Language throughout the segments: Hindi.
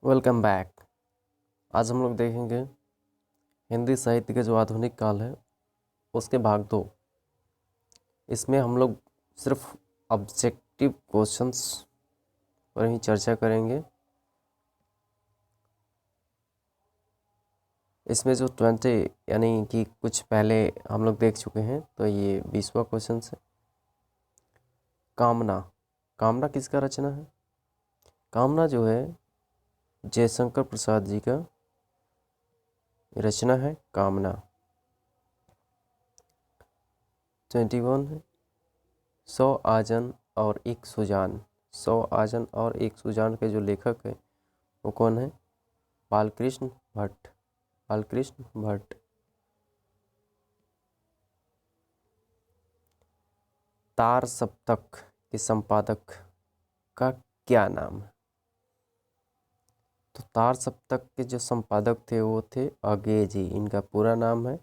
Welcome back. आज हम लोग देखेंगे हिंदी साहित्य के जो आधुनिक काल है उसके भाग 2। इसमें हम लोग सिर्फ ऑब्जेक्टिव क्वेश्चंस पर ही चर्चा करेंगे। इसमें जो 20 यानी कि कुछ पहले हम लोग देख चुके हैं, तो ये 20वां क्वेश्चन है। कामना। कामना किसका रचना है? कामना जो है जयशंकर प्रसाद जी का रचना है कामना। 21 है 100 आजन और एक सुजान। 100 आजन और एक सुजान के जो लेखक है वो कौन है? बालकृष्ण भट्ट। बालकृष्ण भट्ट। तार सप्तक के संपादक का क्या नाम है? तो तार सप्तक के जो संपादक थे वो थे अज्ञेय जी। इनका पूरा नाम है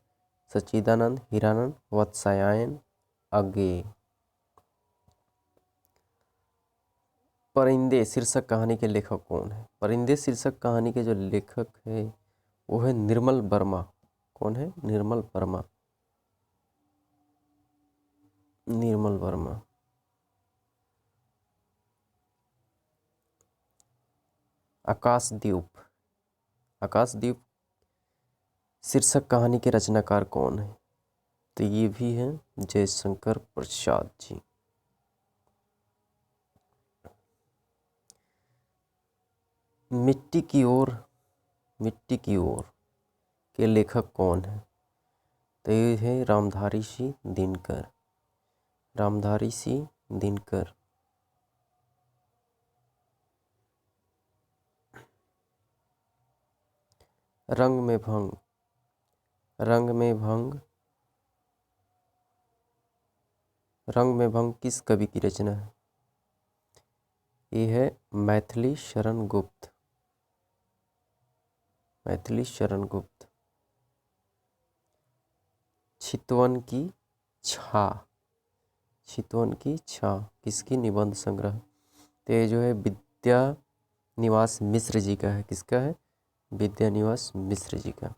सच्चिदानंद हीरानंद वत्सायन अज्ञेय। परिंदे शीर्षक कहानी के लेखक कौन है? परिंदे शीर्षक कहानी के जो लेखक है वो है निर्मल वर्मा। कौन है? निर्मल वर्मा। निर्मल वर्मा। आकाशदीप। आकाशदीप शीर्षक कहानी के रचनाकार कौन है? तो ये भी है जयशंकर प्रसाद जी। मिट्टी की ओर। मिट्टी की ओर के लेखक कौन है? तो ये है रामधारी सिंह दिनकर। रामधारी सिंह दिनकर। रंग में भंग। रंग में भंग। रंग में भंग किस कवि की रचना है? ये है मैथिली शरण गुप्त। मैथिली शरण गुप्त। चितवन की छा। चितवन की छा किसकी निबंध संग्रह? तो ये जो है विद्या निवास मिश्र जी का है। किसका है? विद्या निवास मिश्र जी का।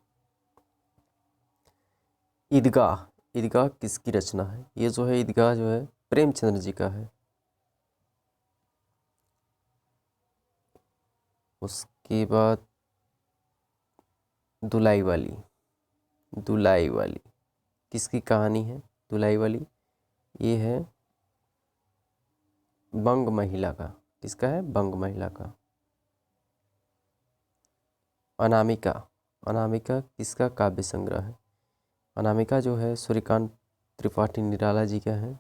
ईदगाह। ईदगाह किसकी रचना है? ये जो है ईदगाह जो है प्रेमचंद्र जी का है। उसके बाद दुलाई वाली। दुलाई वाली किसकी कहानी है? दुलाई वाली ये है बंग महिला का। किसका है? बंग महिला का। अनामिका। अनामिका किसका काव्य संग्रह है? अनामिका जो है सूर्यकांत त्रिपाठी निराला जी का है।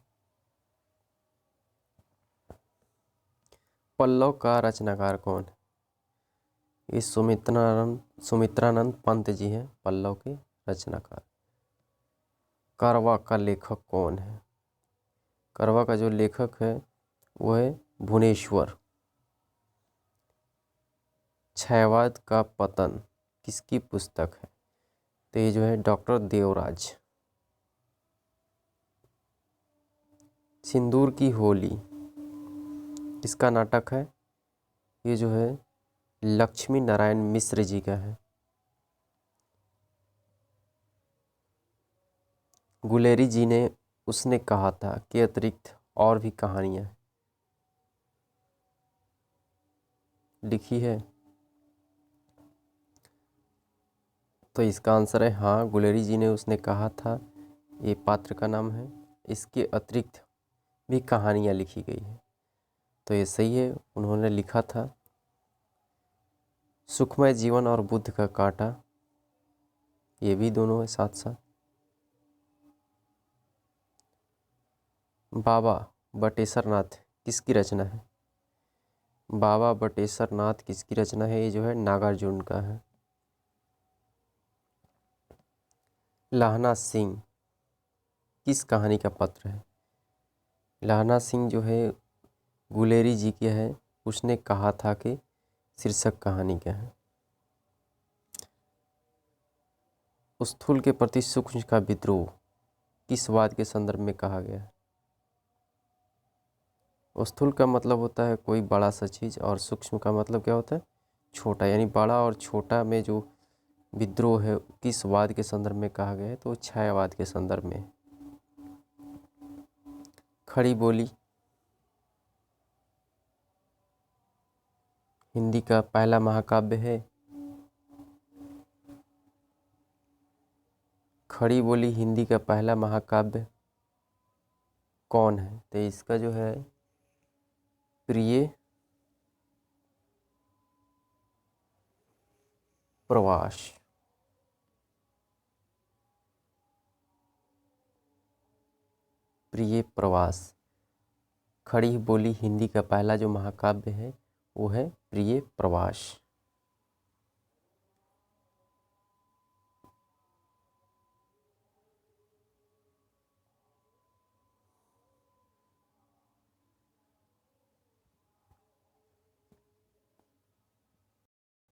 पल्लव का रचनाकार कौन है? ये सुमित्रानंद पंत जी हैं पल्लव के रचनाकार। कारवा का लेखक कौन है? कारवा का जो लेखक है वो है भुवनेश्वर। क्षयवाद का पतन किसकी पुस्तक है? तो ये जो है डॉक्टर देवराज। सिंदूर की होली किसका नाटक है? ये जो है लक्ष्मी नारायण मिश्र जी का है। गुलेरी जी ने उसने कहा था कि अतिरिक्त और भी कहानियां लिखी है। तो इसका आंसर है हाँ, गुलेरी जी ने उसने कहा था। ये पात्र का नाम है। इसके अतिरिक्त भी कहानियां लिखी गई है। तो ये सही है, उन्होंने लिखा था सुखमय जीवन और बुद्ध का कांटा। ये भी दोनों है साथ साथ। बाबा बटेश्वर नाथ किसकी रचना है? बाबा बटेश्वर नाथ किसकी रचना है? ये जो है नागार्जुन का है। लहना सिंह किस कहानी का पत्र है? लहना सिंह जो है गुलेरी जी के है। उसने कहा था कि शीर्षक कहानी क्या है? स्थूल के प्रति सूक्ष्म का विद्रोह किस वाद के संदर्भ में कहा गया है? स्थूल का मतलब होता है कोई बड़ा सा चीज और सूक्ष्म का मतलब क्या होता है? छोटा, यानी बड़ा और छोटा में जो विद्रोह है किस वाद के संदर्भ में कहा गया है, तो छायावाद के संदर्भ में। खड़ी बोली हिंदी का पहला महाकाव्य है। खड़ी बोली हिंदी का पहला महाकाव्य कौन है? तो इसका जो है प्रिय प्रवास। प्रिय प्रवास। खड़ी बोली हिंदी का पहला जो महाकाव्य है वो है प्रिय प्रवास।